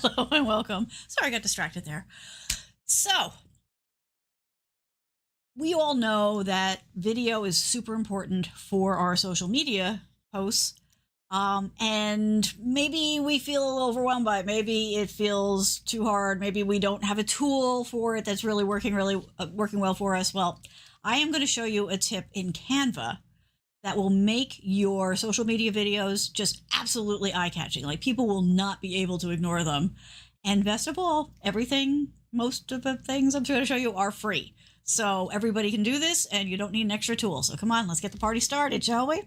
Hello and welcome. Sorry, I got distracted there. So, we all know that video is super important for our social media posts. And maybe we feel overwhelmed by it. Maybe it feels too hard. Maybe we don't have a tool for it that's really working well for us. Well, I am going to show you a tip in Canva that will make your social media videos just absolutely eye-catching. Like, people will not be able to ignore them. And best of all, most of the things I'm going to show you are free. So everybody can do this and you don't need an extra tool. So come on, let's get the party started, shall we?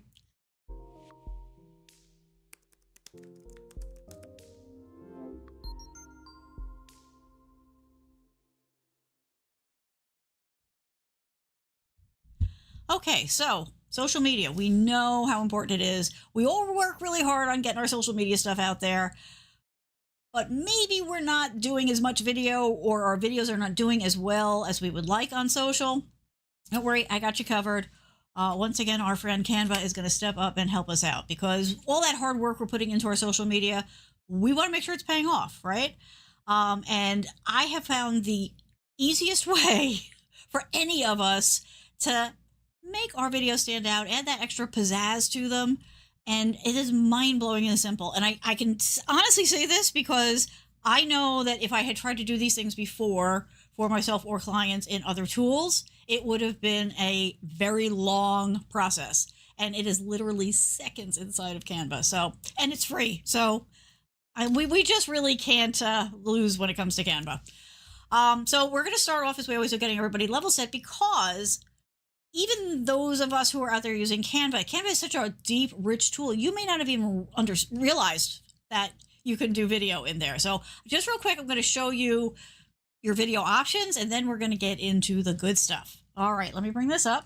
Okay, so social media, we know how important it is. We all work really hard on getting our social media stuff out there, but maybe we're not doing as much video, or our videos are not doing as well as we would like on social. Don't worry, I got you covered. Once again, our friend Canva is going to step up and help us out, because all that hard work we're putting into our social media, we want to make sure it's paying off, right? And I have found the easiest way for any of us to make our videos stand out, add that extra pizzazz to them. And it is mind-blowing and simple. And I can honestly say this because I know that if I had tried to do these things before for myself or clients in other tools, it would have been a very long process. And it is literally seconds inside of Canva. So, and it's free. So we just really can't lose when it comes to Canva. So we're going to start off, as we always do, getting everybody level set, because even those of us who are out there using Canva is such a deep, rich tool. You may not have even realized that you can do video in there. So just real quick, I'm going to show you your video options, and then we're going to get into the good stuff. All right, let me bring this up.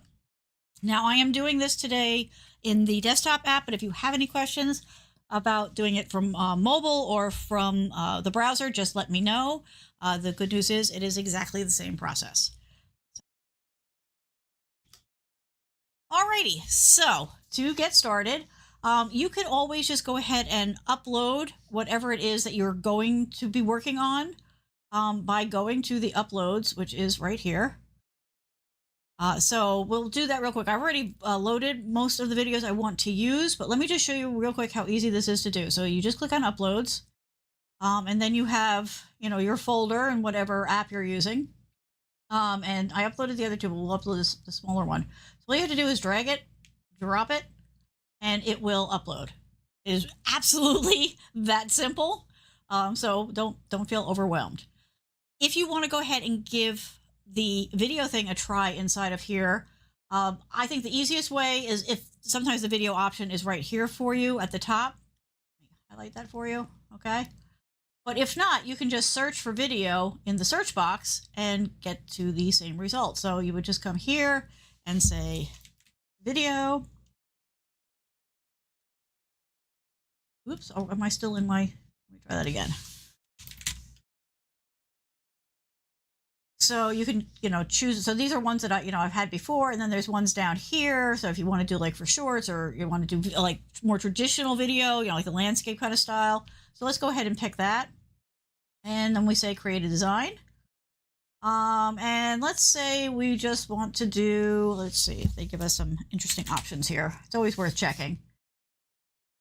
Now, I am doing this today in the desktop app, but if you have any questions about doing it from mobile or from the browser, just let me know. The good news is it is exactly the same process. Alrighty, so to get started, you can always just go ahead and upload whatever it is that you're going to be working on by going to the uploads, which is right here. So we'll do that real quick. I've already loaded most of the videos I want to use, but let me just show you real quick how easy this is to do. So you just click on uploads, and then you have, your folder and whatever app you're using. And I uploaded the other two, but we'll upload the smaller one. So all you have to do is drag it, drop it, and it will upload. It is absolutely that simple. So don't feel overwhelmed. If you want to go ahead and give the video thing a try inside of here, I think the easiest way is, if sometimes the video option is right here for you at the top. Let me highlight that for you, okay? But if not, you can just search for video in the search box and get to the same result. So you would just come here and say video. Oops, oh, am I still in my, let me try that again. So you can, choose. So these are ones that I've had before, and then there's ones down here. So if you want to do like for shorts, or you want to do like more traditional video, like the landscape kind of style. So let's go ahead and pick that. And then we say create a design. And let's say we just want to do, let's see if they give us some interesting options here. It's always worth checking.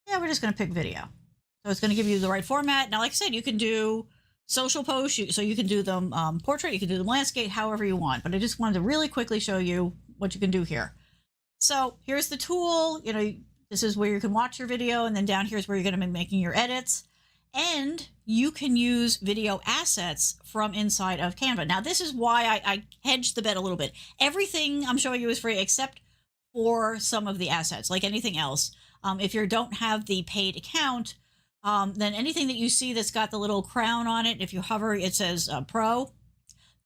Yeah, we're just going to pick video. So it's going to give you the right format. Now, like I said, you can do social posts, so you can do them portrait, you can do them landscape, however you want. But I just wanted to really quickly show you what you can do here. So here's the tool. This is where you can watch your video, and then down here is where you're going to be making your edits. And you can use video assets from inside of Canva. Now, this is why I hedged the bet a little bit. Everything I'm showing you is free except for some of the assets, like anything else. If you don't have the paid account, then anything that you see that's got the little crown on it, if you hover, it says Pro.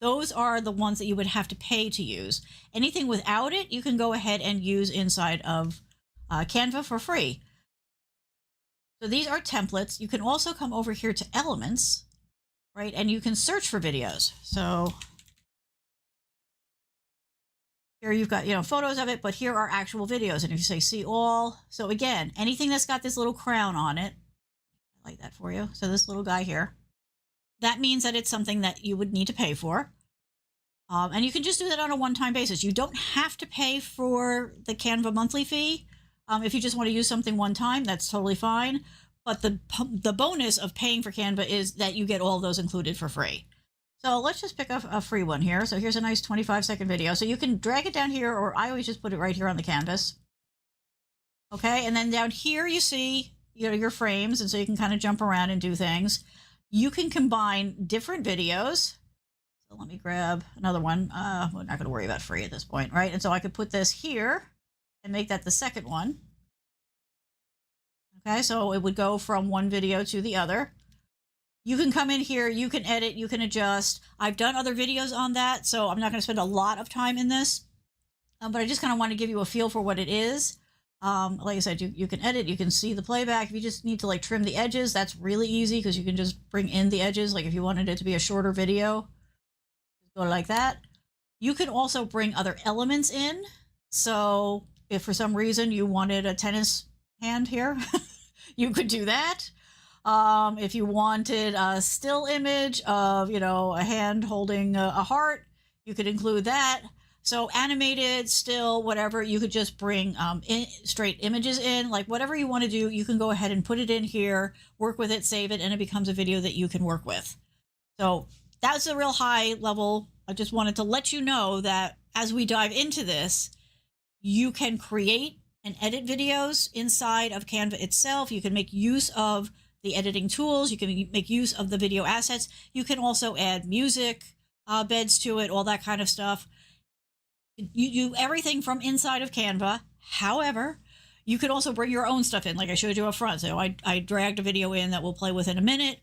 Those are the ones that you would have to pay to use. Anything without it, you can go ahead and use inside of Canva for free. So these are templates. You can also come over here to elements, right? And you can search for videos. So here you've got, photos of it, but here are actual videos. And if you say see all, so again, anything that's got this little crown on it, I like that for you. So this little guy here, that means that it's something that you would need to pay for. And you can just do that on a one-time basis. You don't have to pay for the Canva monthly fee. If you just want to use something one time, that's totally fine. But the bonus of paying for Canva is that you get all of those included for free. So let's just pick a free one here. So here's a nice 25-second video. So you can drag it down here, or I always just put it right here on the canvas. Okay, and then down here you see your frames, and so you can kind of jump around and do things. You can combine different videos. So let me grab another one. We're not going to worry about free at this point, right? And so I could put this here and make that the second one. Okay, so it would go from one video to the other. You can come in here, you can edit, you can adjust. I've done other videos on that, so I'm not going to spend a lot of time in this. But I just kind of want to give you a feel for what it is. Like I said, you can edit, you can see the playback. If you just need to like trim the edges, that's really easy because you can just bring in the edges. Like if you wanted it to be a shorter video, go like that. You can also bring other elements in. So if for some reason you wanted a tennis hand here, you could do that. If you wanted a still image of, a hand holding a heart, you could include that. So animated, still, whatever, you could just bring straight images in. Like whatever you want to do, you can go ahead and put it in here, work with it, save it, and it becomes a video that you can work with. So that's a real high level. I just wanted to let you know that as we dive into this, you can create and edit videos inside of Canva itself. You can make use of the editing tools. You can make use of the video assets. You can also add music beds to it, all that kind of stuff. You do everything from inside of Canva. However, you could also bring your own stuff in, like I showed you up front. So I dragged a video in that we'll play with in a minute.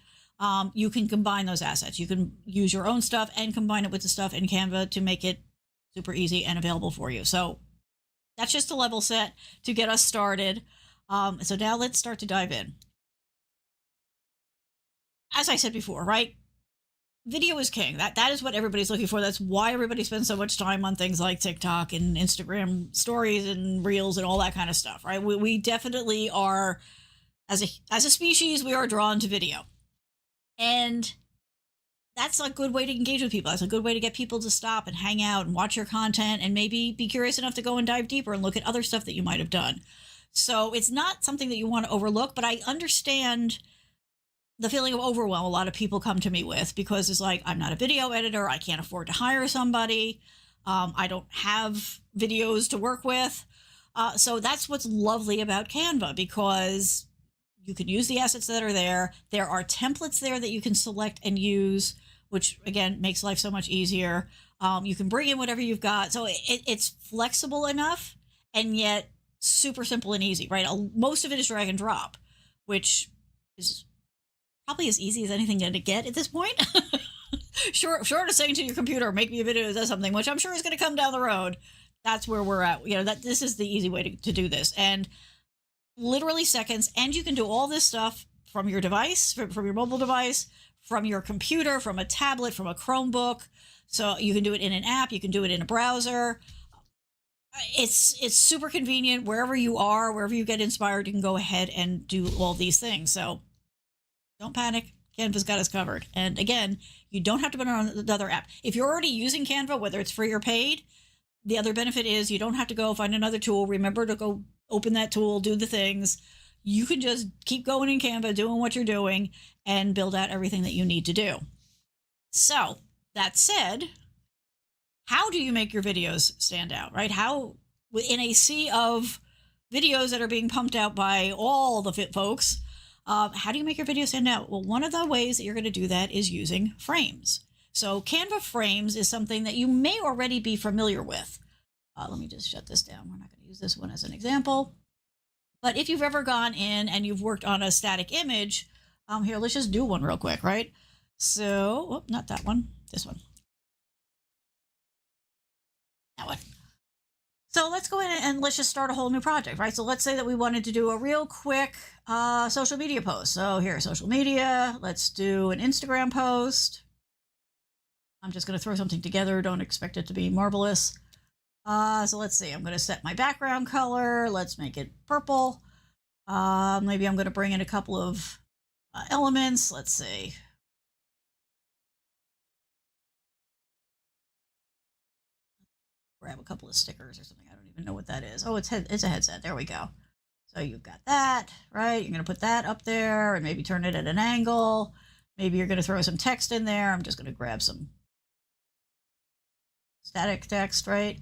You can combine those assets. You can use your own stuff and combine it with the stuff in Canva to make it super easy and available for you. So that's just a level set to get us started. So now let's start to dive in. As I said before, right? Video is king. That is what everybody's looking for. That's why everybody spends so much time on things like TikTok and Instagram stories and reels and all that kind of stuff, right? We definitely are, as a species, we are drawn to video. And that's a good way to engage with people. That's a good way to get people to stop and hang out and watch your content and maybe be curious enough to go and dive deeper and look at other stuff that you might have done. So it's not something that you want to overlook, but I understand the feeling of overwhelm a lot of people come to me with, because it's like, I'm not a video editor. I can't afford to hire somebody. I don't have videos to work with. So that's what's lovely about Canva, because you can use the assets that are there. There are templates there that you can select and use, which again makes life so much easier. You can bring in whatever you've got. So it's flexible enough and yet super simple and easy, right? Most of it is drag and drop, which is probably as easy as anything to get at this point. Short of saying to your computer, make me a video that does something, which I'm sure is going to come down the road. That's where we're at. That this is the easy way to do this. And literally seconds. And you can do all this stuff from your device, from your mobile device, from your computer, from a tablet, from a Chromebook. So you can do it in an app. You can do it in a browser. It's super convenient. Wherever you are, wherever you get inspired, you can go ahead and do all these things. So don't panic. Canva's got us covered. And again, you don't have to put it on another app. If you're already using Canva, whether it's free or paid, the other benefit is you don't have to go find another tool. Remember to go open that tool, do the things. You can just keep going in Canva, doing what you're doing, and build out everything that you need to do. So that said, how do you make your videos stand out, right? How, in a sea of videos that are being pumped out by all the fit folks, how do you make your video stand out? Well, one of the ways that you're going to do that is using frames. So Canva frames is something that you may already be familiar with. Let me just shut this down. We're not going to use this one as an example. But if you've ever gone in and you've worked on a static image, here, let's just do one real quick, right? So, not that one, this one. That one. So let's go in and let's just start a whole new project, right? So let's say that we wanted to do a real quick social media post. So here, social media, let's do an Instagram post. I'm just going to throw something together. Don't expect it to be marvelous. So let's see, I'm going to set my background color. Let's make it purple. Maybe I'm going to bring in a couple of elements. Let's see. grab a couple of stickers or something. I don't even know what that is. Oh, it's a headset. There we go. So you've got that, right? You're going to put that up there and maybe turn it at an angle. Maybe you're going to throw some text in there. I'm just going to grab some static text, right?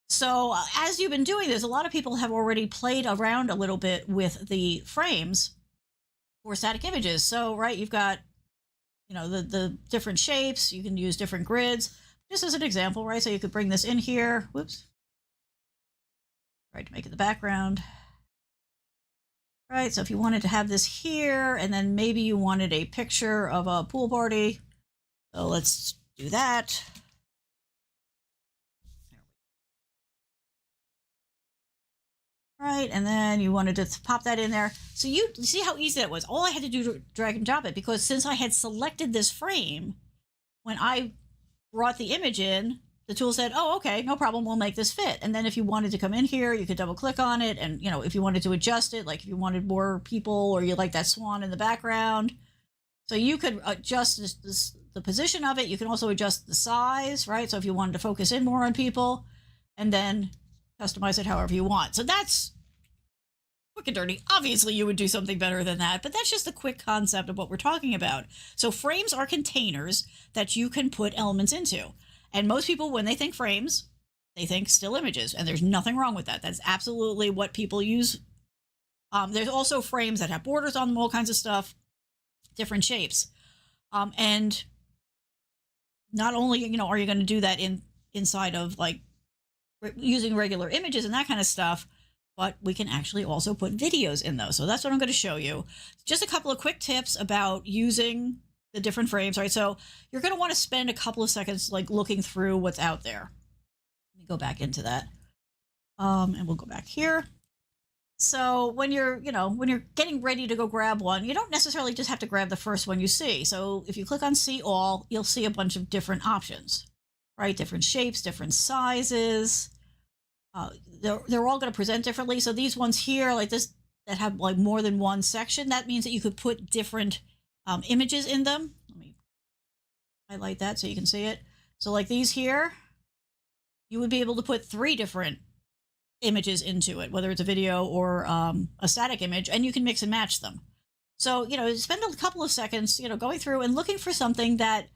So as you've been doing this, a lot of people have already played around a little bit with the frames for static images. So, right, you've got, you know, the different shapes. You can use different grids. Just as an example, right? So you could bring this in here. Whoops. Right, to make it the background. Right, so if you wanted to have this here, and then maybe you wanted a picture of a pool party. So let's do that. Right, and then you wanted to pop that in there. So you see how easy that was. All I had to do to drag and drop it, because since I had selected this frame, when I brought the image in, the tool said, oh, okay, no problem, we'll make this fit. And then if you wanted to come in here, you could double click on it. And, you know, if you wanted to adjust it, like if you wanted more people or you like that swan in the background. So you could adjust the position of it. You can also adjust the size, right? So if you wanted to focus in more on people, and then customize it however you want. So that's quick and dirty. Obviously, you would do something better than that, but that's just a quick concept of what we're talking about. So frames are containers that you can put elements into. And most people, when they think frames, they think still images, and there's nothing wrong with that. That's absolutely what people use. There's also frames that have borders on them, all kinds of stuff, different shapes. And not only, you know, are you going to do that inside of like using regular images and that kind of stuff, but we can actually also put videos in those. So that's what I'm going to show you. Just a couple of quick tips about using the different frames, right? So you're going to want to spend a couple of seconds like looking through what's out there. Let me go back into that. And we'll go back here. So when you're getting ready to go grab one, you don't necessarily just have to grab the first one you see. So if you click on See All, you'll see a bunch of different options, right? Different shapes, different sizes. They're all going to present differently. So these ones here, like this, that have like more than one section, that means that you could put different images in them. Let me highlight that so you can see it. So like these here, you would be able to put 3 different images into it, whether it's a video or a static image, and you can mix and match them. So, you know, spend a couple of seconds, you know, going through and looking for something that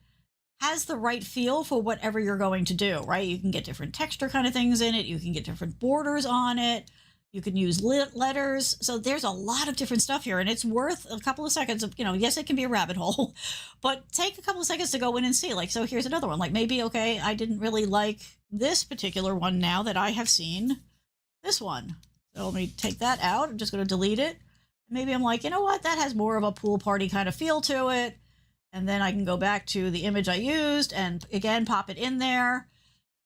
has the right feel for whatever you're going to do, right? You can get different texture kind of things in it. You can get different borders on it. You can use letters. So there's a lot of different stuff here, and it's worth a couple of seconds of, you know, yes, it can be a rabbit hole, but take a couple of seconds to go in and see. Like, so here's another one. Like maybe, okay, I didn't really like this particular one now that I have seen this one. So let me take that out. I'm just going to delete it. Maybe I'm like, you know what? That has more of a pool party kind of feel to it. And then I can go back to the image I used and again, pop it in there.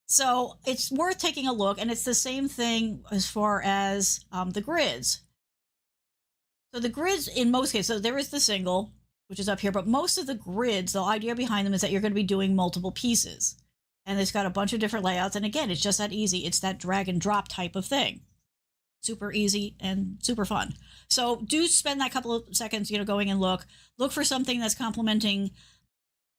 So it's worth taking a look, and it's the same thing as far as the grids. So the grids, in most cases, so there is the single, which is up here, but most of the grids, the idea behind them is that you're going to be doing multiple pieces. And it's got a bunch of different layouts. And again, it's just that easy. It's that drag and drop type of thing. Super easy and super fun. So do spend that couple of seconds, you know, going and look for something that's complementing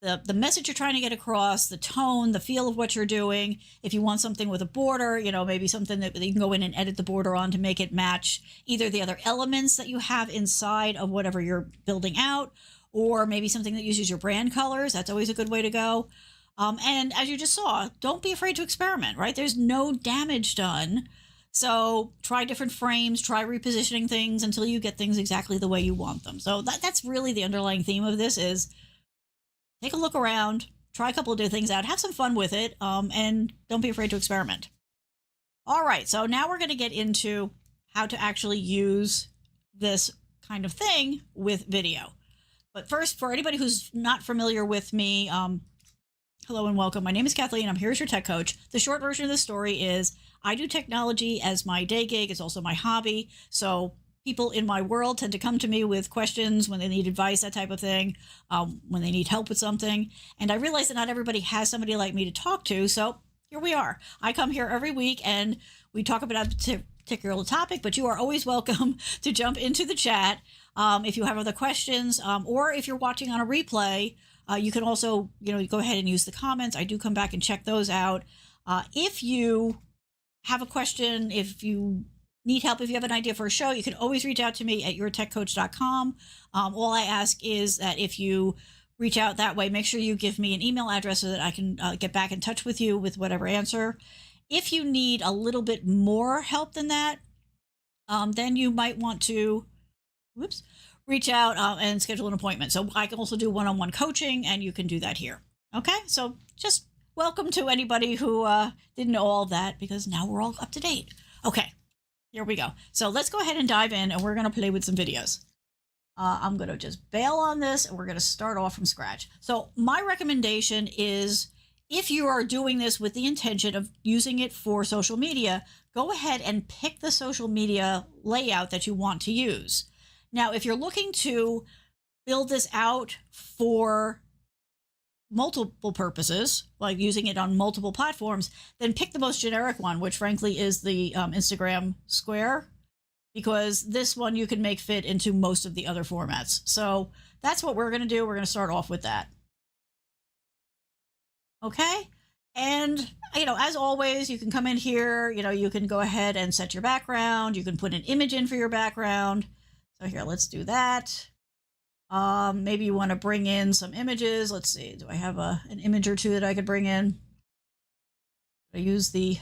the message you're trying to get across, the tone, the feel of what you're doing. If you want something with a border, you know, maybe something that you can go in and edit the border on to make it match either the other elements that you have inside of whatever you're building out, or maybe something that uses your brand colors. That's always a good way to go. And as you just saw, don't be afraid to experiment, right? There's no damage done. So try different frames, try repositioning things until you get things exactly the way you want them. So that's really the underlying theme of this is take a look around, try a couple of different things out, have some fun with it, and don't be afraid to experiment. All right, so now we're going to get into how to actually use this kind of thing with video. But first, for anybody who's not familiar with me, hello and welcome. My name is Kathleen. I'm here as your tech coach. The short version of the story is I do technology as my day gig. It's also my hobby. So people in my world tend to come to me with questions when they need advice, that type of thing, when they need help with something. And I realize that not everybody has somebody like me to talk to. So here we are. I come here every week and we talk about a particular topic, but you are always welcome to jump into the chat if you have other questions, or if you're watching on a replay. You can also, you know, go ahead and use the comments. I do come back and check those out. If you have a question, if you need help, if you have an idea for a show, you can always reach out to me at yourtechcoach.com. All I ask is that if you reach out that way, make sure you give me an email address so that I can get back in touch with you with whatever answer. If you need a little bit more help than that, then you might want to reach out and schedule an appointment. So I can also do one-on-one coaching, and you can do that here. Okay, so just welcome to anybody who didn't know all of that, because now we're all up to date. Okay, here we go. So let's go ahead and dive in, and we're going to play with some videos. I'm going to just bail on this, and we're going to start off from scratch. So my recommendation is, if you are doing this with the intention of using it for social media, go ahead and pick the social media layout that you want to use. Now, if you're looking to build this out for multiple purposes, like using it on multiple platforms, then pick the most generic one, which frankly is the Instagram Square, because this one you can make fit into most of the other formats. So that's what we're going to do. We're going to start off with that. Okay. And, as always, you can come in here, you can go ahead and set your background. You can put an image in for your background. So here, let's do that. Maybe you want to bring in some images. Let's see. Do I have an image or two that I could bring in? I use the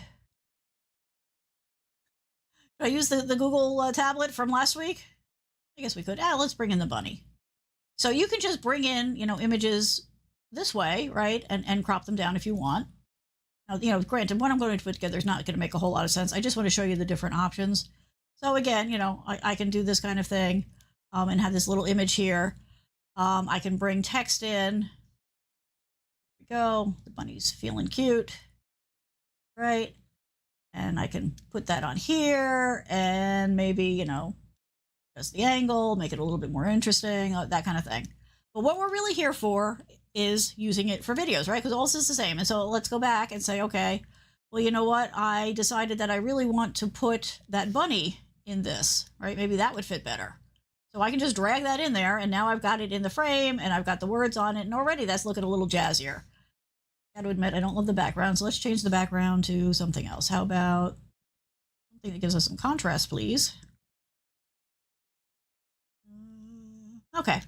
Google tablet from last week? I guess we could. Let's bring in the bunny. So you can just bring in, images this way, right? And crop them down if you want. Now, granted, what I'm going to put together is not going to make a whole lot of sense. I just want to show you the different options. So again, I can do this kind of thing and have this little image here. I can bring text in. There we go. The bunny's feeling cute, right? And I can put that on here and maybe, adjust the angle, make it a little bit more interesting, that kind of thing. But what we're really here for is using it for videos, right? Because all this is the same. And so let's go back and say, okay, well, you know what? I decided that I really want to put that bunny in this, right? Maybe that would fit better. So I can just drag that in there, and now I've got it in the frame, and I've got the words on it, and already that's looking a little jazzier. Got to admit, I don't love the background, so let's change the background to something else. How about something that gives us some contrast, please? Okay.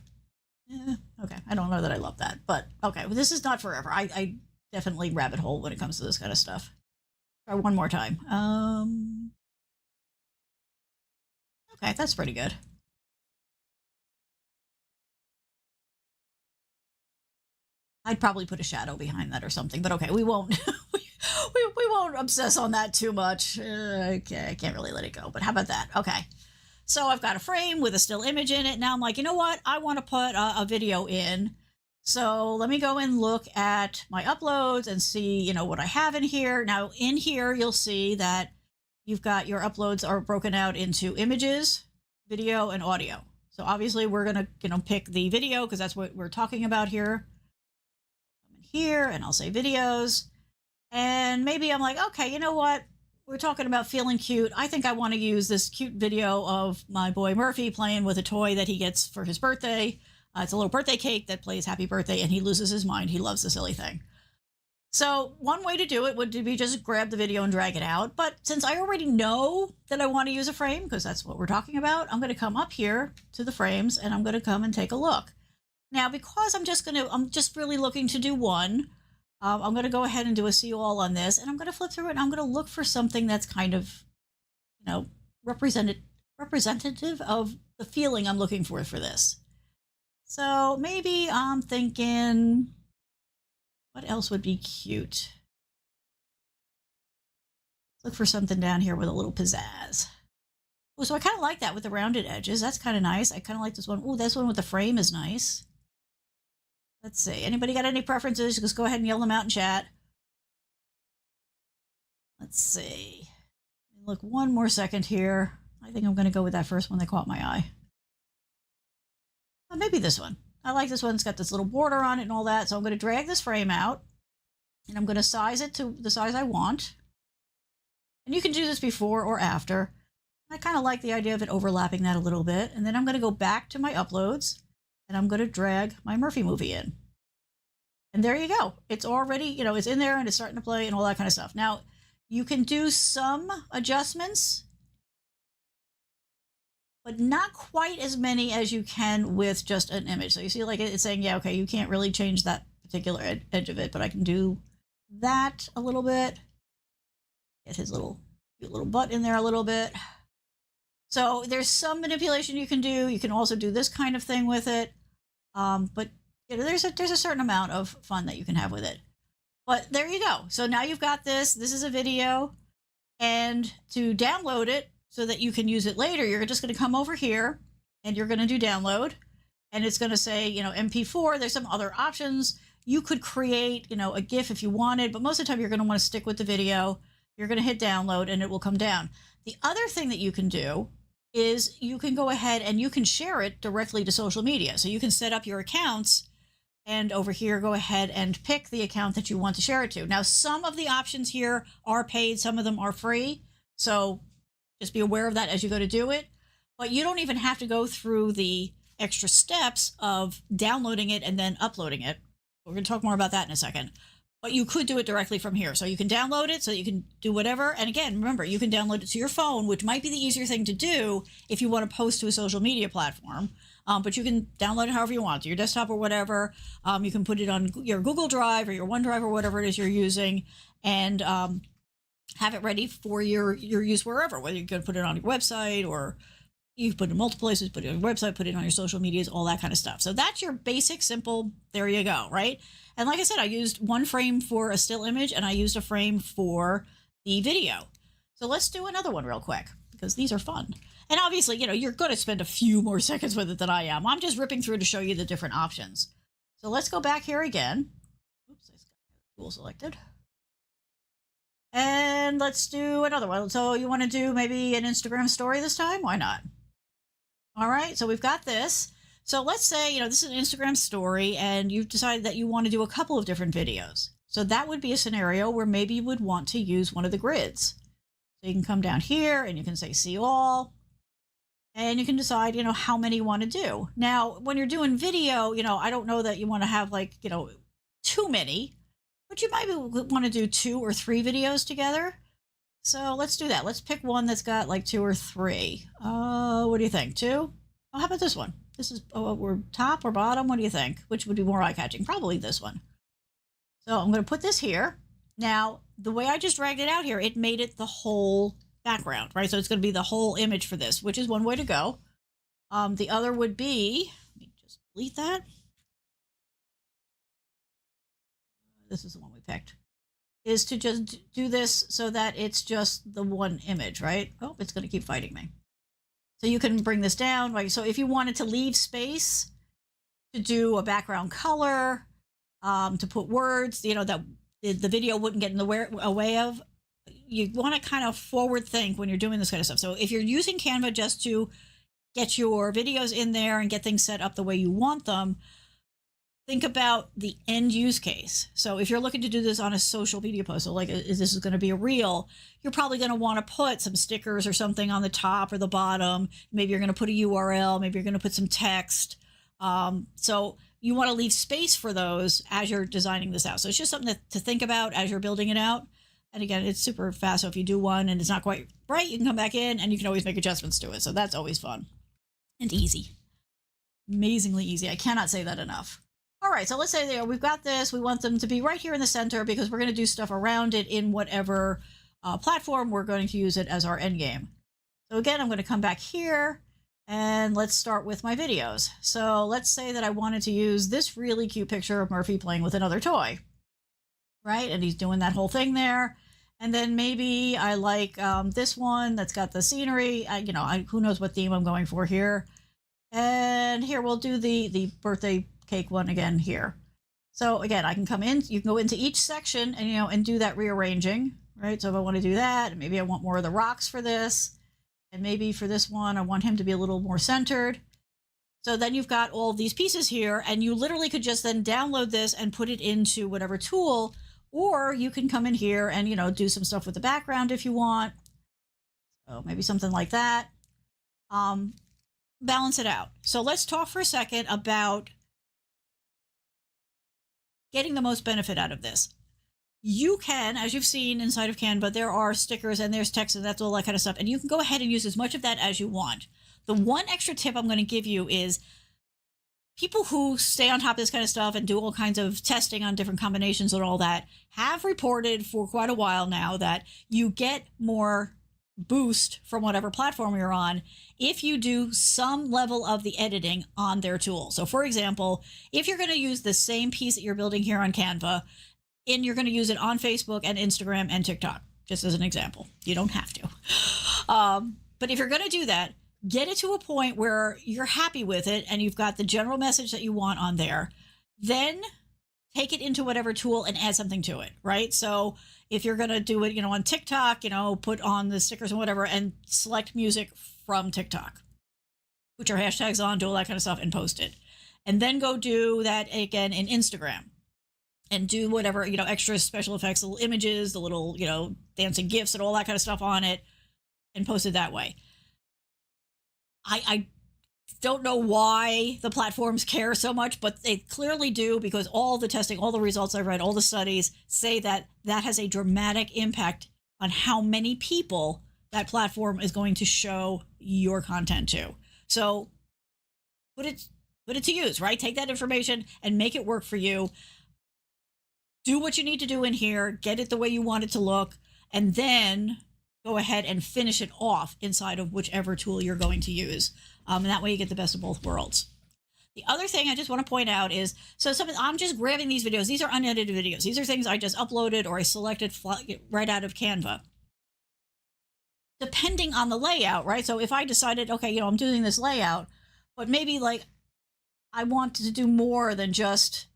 Okay, I don't know that I love that, but okay, well, this is not forever. I definitely rabbit hole when it comes to this kind of stuff. Try one more time. Okay, that's pretty good. I'd probably put a shadow behind that or something, but okay, we won't we won't obsess on that too much. Okay, I can't really let it go, but how about that? Okay. So I've got a frame with a still image in it. Now I'm like, you know what? I want to put a video in. So let me go and look at my uploads and see, what I have in here. Now in here, you'll see that you've got your uploads are broken out into images, video, and audio. So obviously we're going to, pick the video because that's what we're talking about here. Come in here and I'll say videos. And maybe I'm like, okay, you know what? We're talking about feeling cute. I think I want to use this cute video of my boy Murphy playing with a toy that he gets for his birthday. It's a little birthday cake that plays happy birthday, and he loses his mind. He loves the silly thing. So one way to do it would be just grab the video and drag it out. But since I already know that I want to use a frame, because that's what we're talking about, I'm going to come up here to the frames, and I'm going to come and take a look. Now, because I'm just really looking to do one, I'm going to go ahead and do a see all on this, and I'm going to flip through it, and I'm going to look for something that's kind of, representative of the feeling I'm looking for this. So maybe I'm thinking, what else would be cute? Look for something down here with a little pizzazz. Oh, so I kind of like that with the rounded edges. That's kind of nice. I kind of like this one. Oh, this one with the frame is nice. Let's see. Anybody got any preferences? Just go ahead and yell them out in chat. Let's see. Look, one more second here. I think I'm going to go with that first one that caught my eye. Maybe this one. I like this one. It's got this little border on it and all that. So I'm going to drag this frame out, and I'm going to size it to the size I want. And you can do this before or after. I kind of like the idea of it overlapping that a little bit. And then I'm going to go back to my uploads, and I'm going to drag my Murphy movie in. And there you go. It's already, it's in there and it's starting to play and all that kind of stuff. Now, you can do some adjustments, but not quite as many as you can with just an image. So you see, like, it's saying, yeah, okay, you can't really change that particular edge of it, but I can do that a little bit. Get his little cute little butt in there a little bit. So there's some manipulation you can do. You can also do this kind of thing with it. But there's a certain amount of fun that you can have with it. But there you go. So now you've got this. This is a video. And to download it so that you can use it later, you're just going to come over here and you're going to do download. And it's going to say, MP4. There's some other options. You could create, a GIF if you wanted, but most of the time you're going to want to stick with the video. You're going to hit download and it will come down. The other thing that you can do is you can go ahead and you can share it directly to social media. So you can set up your accounts and over here, go ahead and pick the account that you want to share it to. Now, some of the options here are paid. Some of them are free. So just be aware of that as you go to do it. But you don't even have to go through the extra steps of downloading it and then uploading it. We're going to talk more about that in a second. But you could do it directly from here. So you can download it so that you can do whatever. And again, remember, you can download it to your phone, which might be the easier thing to do if you want to post to a social media platform. But you can download it however you want, to your desktop or whatever. You can put it on your Google Drive or your OneDrive or whatever it is you're using and have it ready for your use wherever, whether you're going to put it on your website or you put it in multiple places, put it on your website, put it on your social medias, all that kind of stuff. So that's your basic, simple, there you go, right? And like I said, I used one frame for a still image and I used a frame for the video. So let's do another one real quick because these are fun. And obviously, you're going to spend a few more seconds with it than I am. I'm just ripping through to show you the different options. So let's go back here again. Oops, I got the tool selected. And let's do another one. So you want to do maybe an Instagram story this time? Why not? All right, so we've got this. So let's say, this is an Instagram story and you've decided that you want to do a couple of different videos. So that would be a scenario where maybe you would want to use one of the grids. So you can come down here and you can say see all. And you can decide, how many you want to do. Now, when you're doing video, I don't know that you want to have too many, but you might want to do 2 or 3 videos together. So let's do that. Let's pick one that's got 2 or 3. What do you think? 2? Oh, how about this one? This is, we're top or bottom? What do you think? Which would be more eye-catching? Probably this one. So I'm going to put this here. Now, the way I just dragged it out here, it made it the whole background, right? So it's going to be the whole image for this, which is one way to go. The other would be, let me just delete that. This is the one we picked, is to just do this so that it's just the one image, right? Oh, it's going to keep fighting me. So you can bring this down, right? So if you wanted to leave space to do a background color, to put words, that the video wouldn't get in the way of, you want to kind of forward think when you're doing this kind of stuff. So if you're using Canva just to get your videos in there and get things set up the way you want them, think about the end use case. So if you're looking to do this on a social media post, so this is going to be a reel, you're probably going to want to put some stickers or something on the top or the bottom. Maybe you're going to put a URL. Maybe you're going to put some text. So you want to leave space for those as you're designing this out. So it's just something to think about as you're building it out. And again, it's super fast. So if you do one and it's not quite right, you can come back in and you can always make adjustments to it. So that's always fun and easy. Amazingly easy. I cannot say that enough. All right, so let's say we've got this. We want them to be right here in the center because we're going to do stuff around it in whatever platform we're going to use it as our end game. So again, I'm going to come back here and let's start with my videos. So let's say that I wanted to use this really cute picture of Murphy playing with another toy, right? And he's doing that whole thing there. And then maybe I like this one that's got the scenery. Who knows what theme I'm going for here. And here we'll do the birthday cake one again here. So again, I can come in, you can go into each section and, and do that rearranging, right? So if I want to do that, maybe I want more of the rocks for this. And maybe for this one, I want him to be a little more centered. So then you've got all of these pieces here and you literally could just then download this and put it into whatever tool, or you can come in here and, do some stuff with the background if you want. So maybe something like that. Balance it out. So let's talk for a second about getting the most benefit out of this. You can, as you've seen inside of Canva, there are stickers and there's text and that's all that kind of stuff. And you can go ahead and use as much of that as you want. The one extra tip I'm going to give you is people who stay on top of this kind of stuff and do all kinds of testing on different combinations and all that have reported for quite a while now that you get more boost from whatever platform you're on if you do some level of the editing on their tool. So for example, if you're going to use the same piece that you're building here on Canva and you're going to use it on Facebook and Instagram and TikTok, just as an example, you don't have to. But if you're going to do that, get it to a point where you're happy with it and you've got the general message that you want on there, then take it into whatever tool and add something to it, right? So if you're going to do it, on TikTok, put on the stickers and whatever and select music from TikTok. Put your hashtags on, do all that kind of stuff and post it. And then go do that again in Instagram and do whatever, extra special effects, the little images, the little, dancing GIFs and all that kind of stuff on it and post it that way. I don't know why the platforms care so much, but they clearly do, because all the testing, all the results I've read, all the studies say that that has a dramatic impact on how many people that platform is going to show your content to. So put it to use, right? Take that information and make it work for you. Do what you need to do in here, get it the way you want it to look, and then go ahead and finish it off inside of whichever tool you're going to use. And that way you get the best of both worlds. The other thing I just want to point out is, I'm just grabbing these videos. These are unedited videos. These are things I just uploaded or I selected right out of Canva. Depending on the layout, right? So if I decided, okay, I'm doing this layout, but maybe I want to do more than just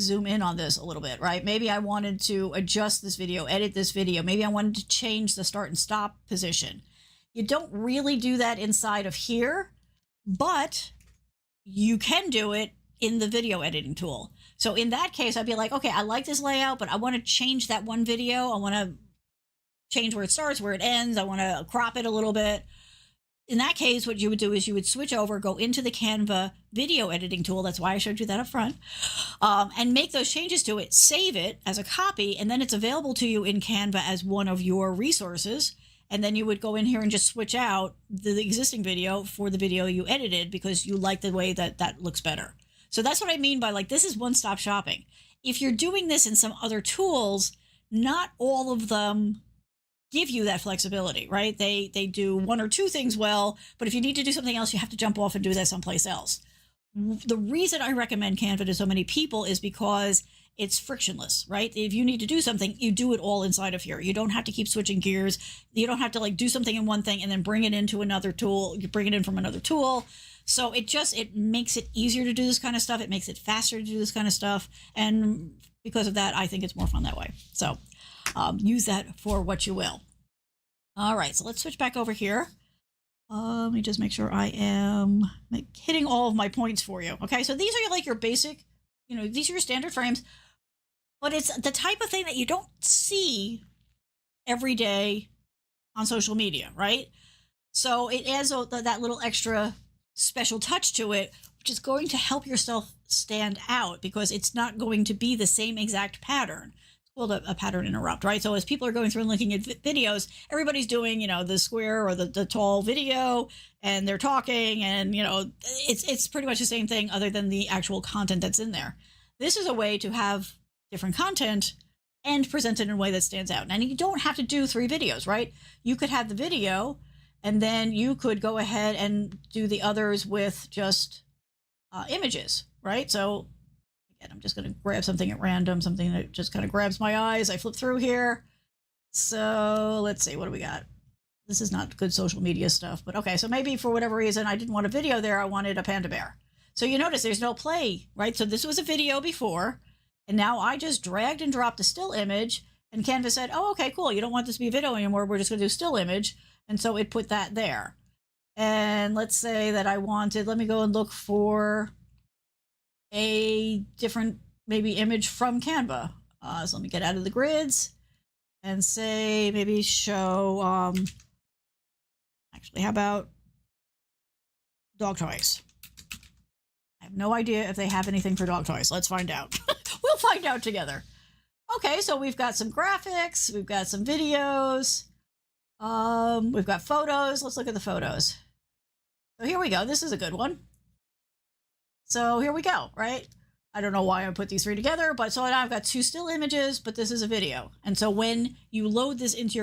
zoom in on this a little bit, right? Maybe I wanted to adjust this video, edit this video. Maybe I wanted to change the start and stop position. You don't really do that inside of here, but you can do it in the video editing tool. So in that case, I'd be like, okay, I like this layout, but I want to change that one video. I want to change where it starts, where it ends. I want to crop it a little bit. In that case, what you would do is you would switch over, go into the Canva video editing tool. That's why I showed you that up front, and make those changes to it, save it as a copy, and then it's available to you in Canva as one of your resources. And then you would go in here and just switch out the existing video for the video you edited because you like the way that looks better. So that's what I mean by this is one-stop shopping. If you're doing this in some other tools, not all of them give you that flexibility, right? They do one or two things well, but if you need to do something else, you have to jump off and do that someplace else. The reason I recommend Canva to so many people is because it's frictionless, right? If you need to do something, you do it all inside of here. You don't have to keep switching gears. You don't have to do something in one thing and then bring it into another tool. You bring it in from another tool. So it makes it easier to do this kind of stuff. It makes it faster to do this kind of stuff. And because of that, I think it's more fun that way. So use that for what you will. All right, so let's switch back over here. Let me just make sure I am hitting all of my points for you. Okay, so these are your basic, these are your standard frames, but it's the type of thing that you don't see every day on social media, right? So it adds that little extra special touch to it, which is going to help yourself stand out because it's not going to be the same exact pattern. Called a pattern interrupt, right? So as people are going through and looking at videos, everybody's doing, the square or the tall video, and they're talking, and it's pretty much the same thing other than the actual content that's in there. This is a way to have different content and present it in a way that stands out. And you don't have to do 3 videos, right? You could have the video, and then you could go ahead and do the others with just images, right? So again, I'm just going to grab something at random, something that just kind of grabs my eyes. I flip through here. So let's see, what do we got? This is not good social media stuff, but okay. So maybe for whatever reason, I didn't want a video there. I wanted a panda bear. So you notice there's no play, right? So this was a video before, and now I just dragged and dropped a still image, and Canva said, oh, okay, cool. You don't want this to be a video anymore. We're just going to do still image. And so it put that there. And let's say that I wanted, let me go and look for a different maybe image from Canva. So let me get out of the grids and say maybe show, actually, how about dog toys? I have no idea if they have anything for dog toys. Let's find out. We'll find out together. Okay, so we've got some graphics, we've got some videos, we've got photos. Let's look at the photos. So here we go. This is a good one. So here we go, right? I don't know why I put these three together, but so now I've got two still images, but this is a video. And so when you load this into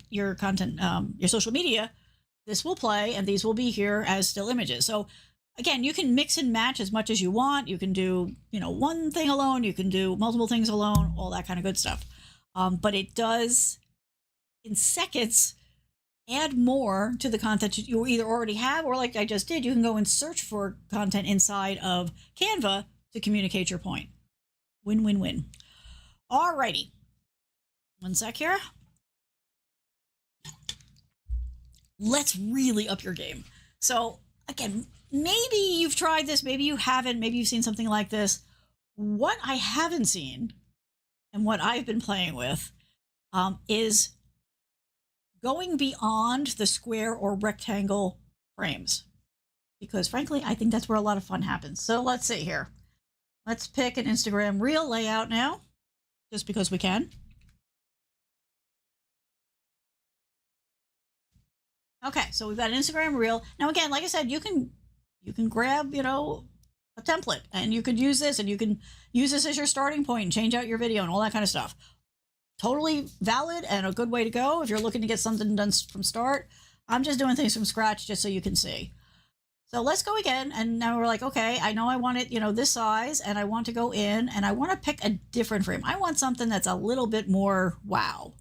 your content, your social media, this will play and these will be here as still images. So again, you can mix and match as much as you want. You can do, one thing alone. You can do multiple things alone, all that kind of good stuff. But it does, in seconds, add more to the content you either already have, or like I just did, you can go and search for content inside of Canva to communicate your point. Win, win, win. Alrighty. One sec here. Let's really up your game. So again, maybe you've tried this, maybe you haven't, maybe you've seen something like this. What I haven't seen and what I've been playing with is going beyond the square or rectangle frames, because frankly, I think that's where a lot of fun happens. So let's see here. Let's pick an Instagram reel layout now, just because we can. Okay, so we've got an Instagram reel. Now again, like I said, you can grab, a template, and you could use this, and you can use this as your starting point and change out your video and all that kind of stuff. Totally valid and a good way to go if you're looking to get something done from start. I'm just doing things from scratch just so you can see. So let's go again. And now we're like, okay, I know I want it, this size, and I want to go in and I want to pick a different frame. I want something that's a little bit more wow.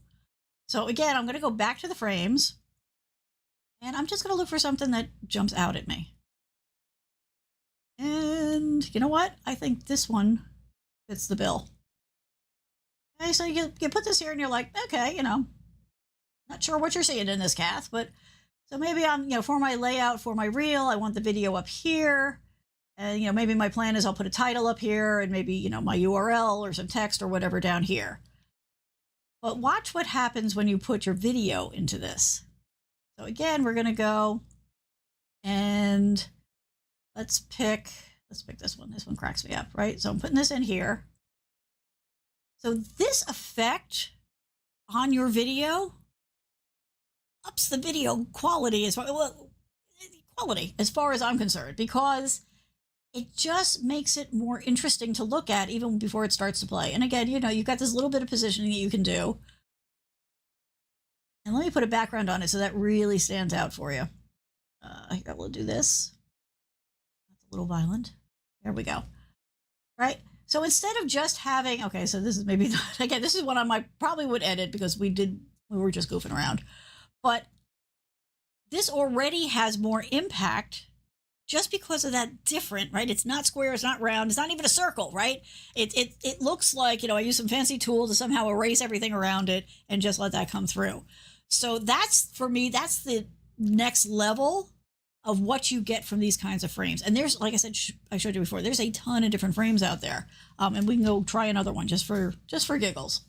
So again, I'm going to go back to the frames and I'm just going to look for something that jumps out at me. And you know what? I think this one fits the bill. Okay, so you put this here and you're like, okay, not sure what you're seeing in this, Kath, but so maybe I'm, for my layout, for my reel, I want the video up here. And, maybe my plan is I'll put a title up here and maybe, my URL or some text or whatever down here. But watch what happens when you put your video into this. So again, we're going to go and let's pick this one. This one cracks me up, right? So I'm putting this in here. So this effect on your video ups the video quality as far as I'm concerned, because it just makes it more interesting to look at even before it starts to play. And again, you've got this little bit of positioning that you can do. And let me put a background on it so that really stands out for you. Here, we'll do this. That's a little violent. There we go. Right? So instead of just having, okay, so this is maybe, again, this is one I probably would edit because we were just goofing around. But this already has more impact just because of that different, right? It's not square, it's not round, it's not even a circle, right? It looks like, I use some fancy tool to somehow erase everything around it and just let that come through. So that's, for me, that's the next level of what you get from these kinds of frames. And there's, like I said, I showed you before, there's a ton of different frames out there. And we can go try another one just for giggles.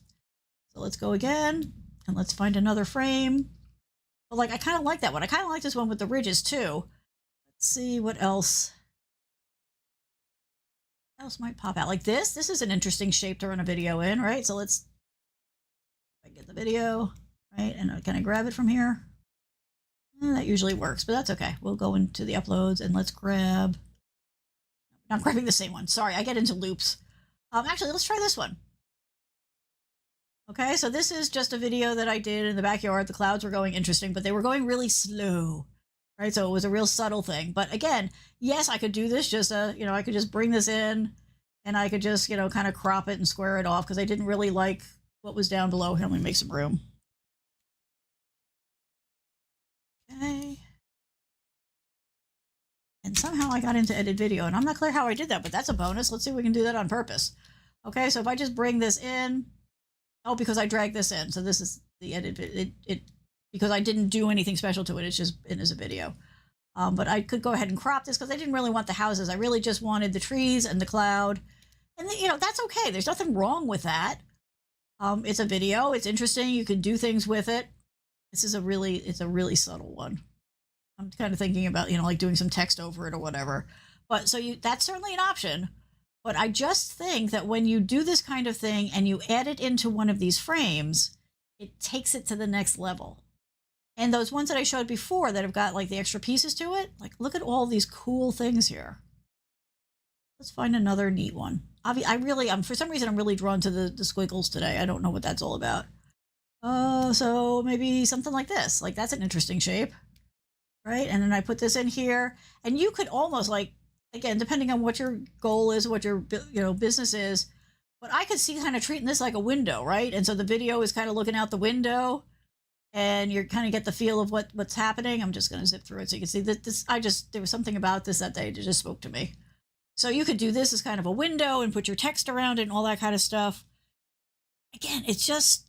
So let's go again and let's find another frame. But I kind of like that one. I kind of like this one with the ridges too. Let's see what else might pop out. Like this. This is an interesting shape to run a video in, right? So let's get the video, right? And can I grab it from here? That usually works, but that's okay. We'll go into the uploads and let's grab, I'm grabbing the same one. Sorry, I get into loops. Actually, let's try this one. Okay, so this is just a video that I did in the backyard. The clouds were going interesting, but they were going really slow, right? So it was a real subtle thing. But again, yes, I could do this just, I could just bring this in and I could just, kind of crop it and square it off because I didn't really like what was down below. Here, let me make some room. Okay. And somehow I got into edit video, and I'm not clear how I did that, but that's a bonus. Let's see if we can do that on purpose. Okay, so if I just bring this in, oh, because I dragged this in. So this is the edit, because I didn't do anything special to it. It's just in as a video. But I could go ahead and crop this because I didn't really want the houses. I really just wanted the trees and the cloud. And that's okay. There's nothing wrong with that. It's a video. It's interesting. You can do things with it. This is it's a really subtle one. I'm kind of thinking about, like doing some text over it or whatever. But so that's certainly an option. But I just think that when you do this kind of thing and you add it into one of these frames, it takes it to the next level. And those ones that I showed before that have got like the extra pieces to it, like look at all these cool things here. Let's find another neat one. I really, for some reason, I'm really drawn to the squiggles today. I don't know what that's all about. So maybe something like this. Like that's an interesting shape, right? And then I put this in here, and you could almost like, again, depending on what your goal is, what your business is, but I could see kind of treating this like a window, right? And so the video is kind of looking out the window, and you're kind of get the feel of what's happening. I'm just going to zip through it so you can see that this. There was something about this that day that just spoke to me. So you could do this as kind of a window and put your text around it and all that kind of stuff. Again, it's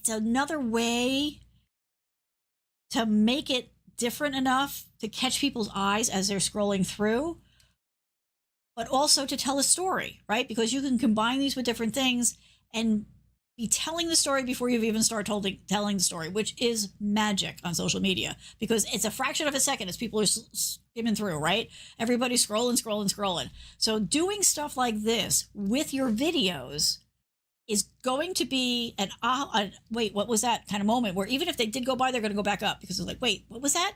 another way to make it different enough to catch people's eyes as they're scrolling through, but also to tell a story, right? Because you can combine these with different things and be telling the story before you've even started telling the story, which is magic on social media, because it's a fraction of a second as people are skimming through, right? Everybody's scrolling. So doing stuff like this with your videos is going to be wait, what was that kind of moment where even if they did go by, they're going to go back up because it's like, wait, what was that?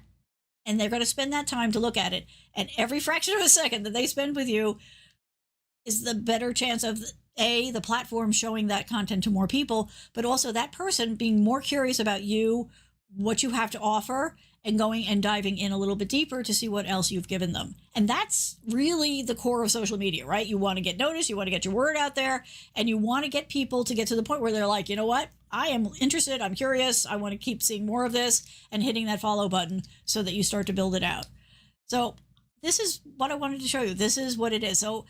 And they're going to spend that time to look at it. And every fraction of a second that they spend with you is the better chance of the platform showing that content to more people, but also that person being more curious about you, what you have to offer, and going and diving in a little bit deeper to see what else you've given them. And that's really the core of social media, right? You want to get noticed, you want to get your word out there, and you want to get people to get to the point where they're like, you know what? I am interested, I'm curious, I want to keep seeing more of this, and hitting that follow button so that you start to build it out. So this is what I wanted to show you. This is what it is. So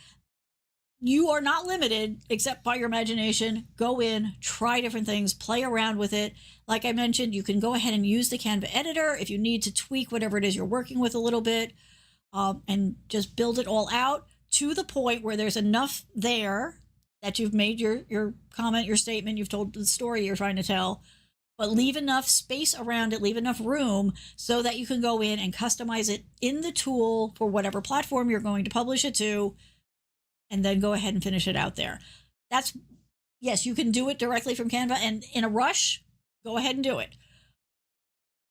you are not limited except by your imagination. Go in, try different things, play around with it. Like I mentioned, you can go ahead and use the Canva editor if you need to tweak whatever it is you're working with a little bit, and just build it all out to the point where there's enough there that you've made your comment, your statement, you've told the story you're trying to tell, but leave enough space around it, leave enough room so that you can go in and customize it in the tool for whatever platform you're going to publish it to, and then go ahead and finish it out there. Yes, you can do it directly from Canva, and in a rush, go ahead and do it.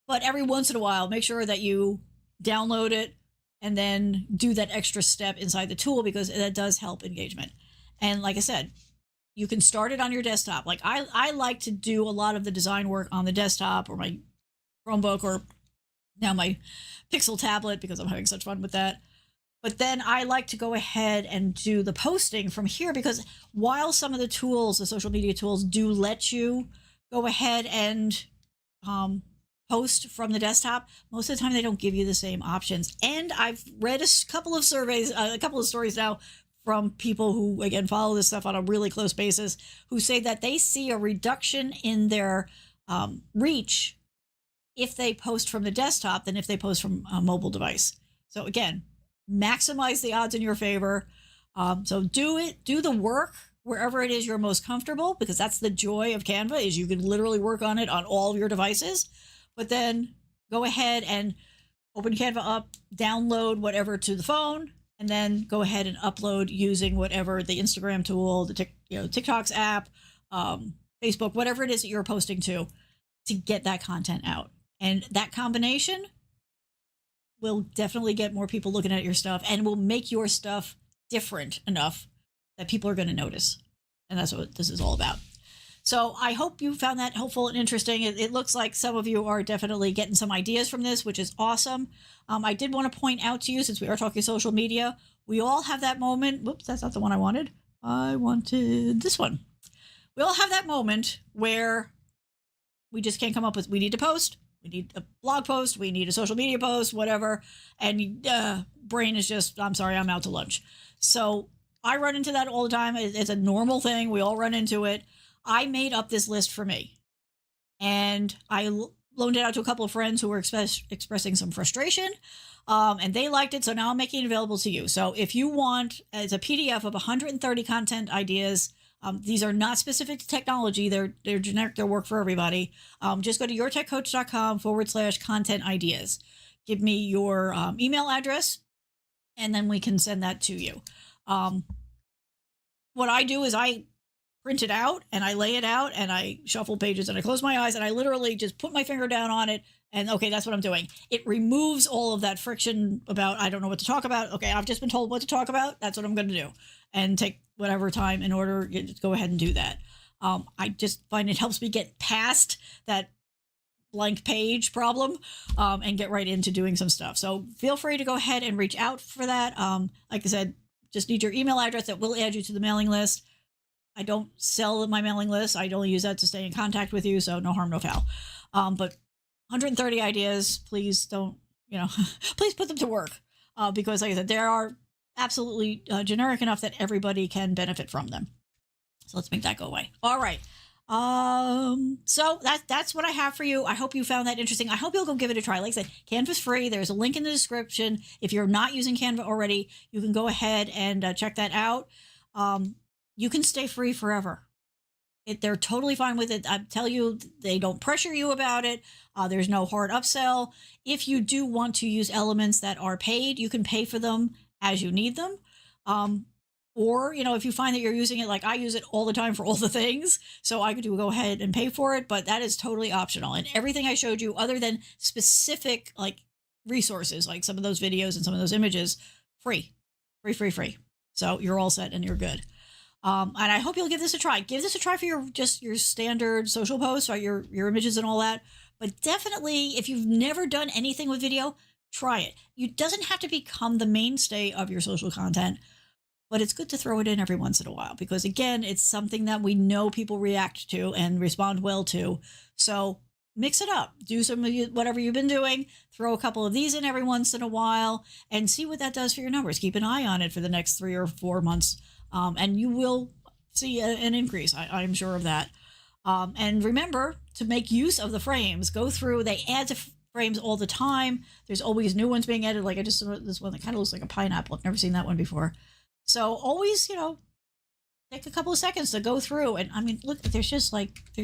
But every once in a while, make sure that you download it and then do that extra step inside the tool, because that does help engagement. And like I said, you can start it on your desktop. Like I like to do a lot of the design work on the desktop or my Chromebook or now my Pixel tablet, because I'm having such fun with that. But then I like to go ahead and do the posting from here, because while some of the tools, the social media tools, do let you go ahead and post from the desktop, most of the time they don't give you the same options. And I've read a couple of surveys, a couple of stories now from people who, again, follow this stuff on a really close basis, who say that they see a reduction in their reach if they post from the desktop than if they post from a mobile device. So again, maximize the odds in your favor. So do the work wherever it is you're most comfortable, because that's the joy of Canva, is you can literally work on it on all of your devices. But then go ahead and open Canva up, download whatever to the phone, and then go ahead and upload using whatever, the Instagram tool, the TikTok's app, Facebook, whatever it is that you're posting to get that content out. And that combination will definitely get more people looking at your stuff, and will make your stuff different enough that people are going to notice. And that's what this is all about. So I hope you found that helpful and interesting. It looks like some of you are definitely getting some ideas from this, which is awesome. I did want to point out to you, since we are talking social media, we all have that moment. Whoops, that's not the one I wanted. I wanted this one. We all have that moment where we just can't come up with, we need to post. We need a blog post, we need a social media post, whatever. And brain is just, I'm sorry, I'm out to lunch. So I run into that all the time. It's a normal thing. We all run into it. I made up this list for me, and I loaned it out to a couple of friends who were expressing some frustration, and they liked it. So now I'm making it available to you. So if you want, it's a PDF of 130 content ideas. These are not specific to technology. They're generic. They'll work for everybody. Just go to yourtechcoach.com/content ideas. Give me your email address, and then we can send that to you. what I do is I print it out and I lay it out and I shuffle pages and I close my eyes and I literally just put my finger down on it and okay, that's what I'm doing. It removes all of that friction about I don't know what to talk about. Okay, I've just been told what to talk about. That's what I'm going to do, and take whatever time in order to go ahead and do that. I just find it helps me get past that blank page problem and get right into doing some stuff. So feel free to go ahead and reach out for that. Like I said, just need your email address that will add you to the mailing list. I don't sell my mailing list. I only use that to stay in contact with you. So no harm, no foul. But 130 ideas, please don't, please put them to work because like I said, they are absolutely generic enough that everybody can benefit from them. So let's make that go away. All right. So that's what I have for you. I hope you found that interesting. I hope you'll go give it a try. Like I said, Canva's free. There's a link in the description. If you're not using Canva already, you can go ahead and check that out. You can stay free forever. They're totally fine with it. I tell you, they don't pressure you about it. There's no hard upsell. If you do want to use elements that are paid, you can pay for them as you need them. Or, if you find that you're using it, like I use it all the time for all the things, so I could go ahead and pay for it, but that is totally optional. And everything I showed you, other than specific like resources, like some of those videos and some of those images, free. So you're all set and you're good. And I hope you'll give this a try. Give this a try for your standard social posts, right? Your images and all that. But definitely, if you've never done anything with video, try it. It doesn't have to become the mainstay of your social content, but it's good to throw it in every once in a while because, again, it's something that we know people react to and respond well to. So mix it up. Do some of whatever you've been doing. Throw a couple of these in every once in a while and see what that does for your numbers. Keep an eye on it for the next 3 or 4 months. And you will see an increase. I'm sure of that. And remember to make use of the frames. Go through. They add to frames all the time. There's always new ones being added. Like I just saw this one that kind of looks like a pineapple. I've never seen that one before. So always, take a couple of seconds to go through. And I mean, look, there's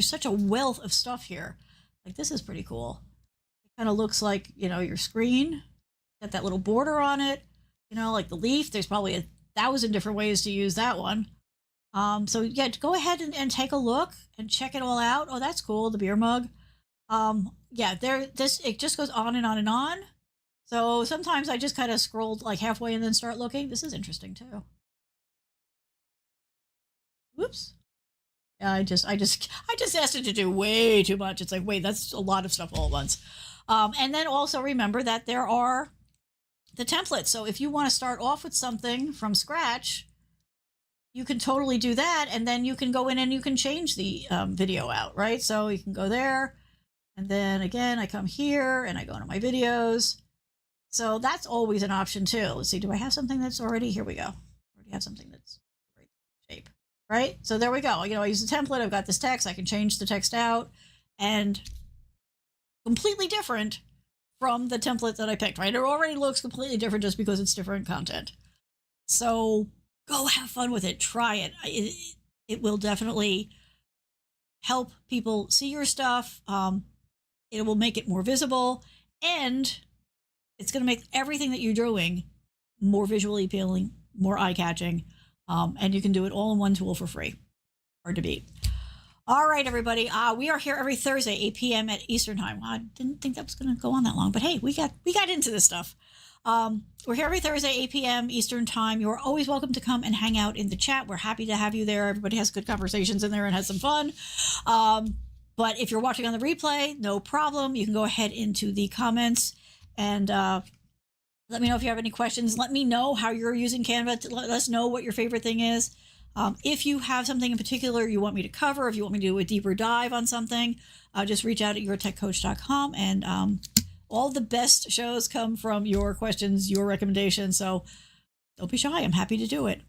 such a wealth of stuff here. Like this is pretty cool. It kind of looks like, your screen. Got that little border on it. Like the leaf. There's probably 1,000 different ways to use that one. So yeah, go ahead and take a look and check it all out. Oh, that's cool. The beer mug. Yeah, it just goes on and on and on. So sometimes I just kind of scrolled like halfway and then start looking. This is interesting too. Whoops. Yeah, I just asked it to do way too much. It's like, wait, that's a lot of stuff all at once. And then also remember that there are the templates. So if you want to start off with something from scratch, you can totally do that. And then you can go in and you can change the video out, right? So you can go there. And then again, I come here and I go into my videos. So that's always an option too. Let's see, do I have something that's already, here we go. I already have something that's right shape, right? So there we go. I use the template. I've got this text. I can change the text out and completely different from the template that I picked, right? It already looks completely different just because it's different content. So go have fun with it. Try it. It will definitely help people see your stuff. It will make it more visible, and it's going to make everything that you're doing more visually appealing, more eye-catching, and you can do it all in one tool for free. Hard to beat. All right, everybody. We are here every Thursday, 8 p.m. at Eastern Time. Well, I didn't think that was going to go on that long, but hey, we got into this stuff. We're here every Thursday, 8 p.m. Eastern Time. You're always welcome to come and hang out in the chat. We're happy to have you there. Everybody has good conversations in there and has some fun. But if you're watching on the replay, no problem. You can go ahead into the comments and let me know if you have any questions. Let me know how you're using Canva. To let us know what your favorite thing is. If you have something in particular you want me to cover, if you want me to do a deeper dive on something, just reach out at yourtechcoach.com. And all the best shows come from your questions, your recommendations. So don't be shy. I'm happy to do it.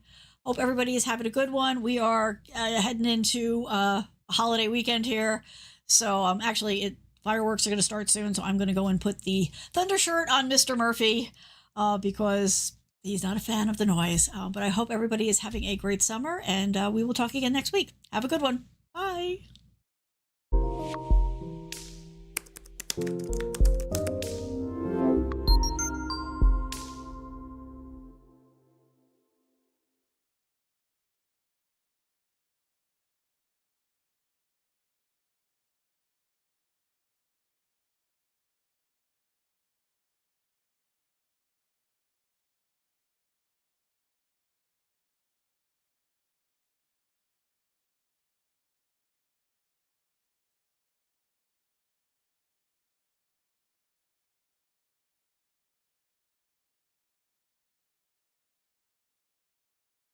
Hope everybody is having a good one. We are heading into a holiday weekend here. So actually, fireworks are going to start soon. So I'm going to go and put the thunder shirt on Mr. Murphy because he's not a fan of the noise. But I hope everybody is having a great summer, and we will talk again next week. Have a good one. Bye.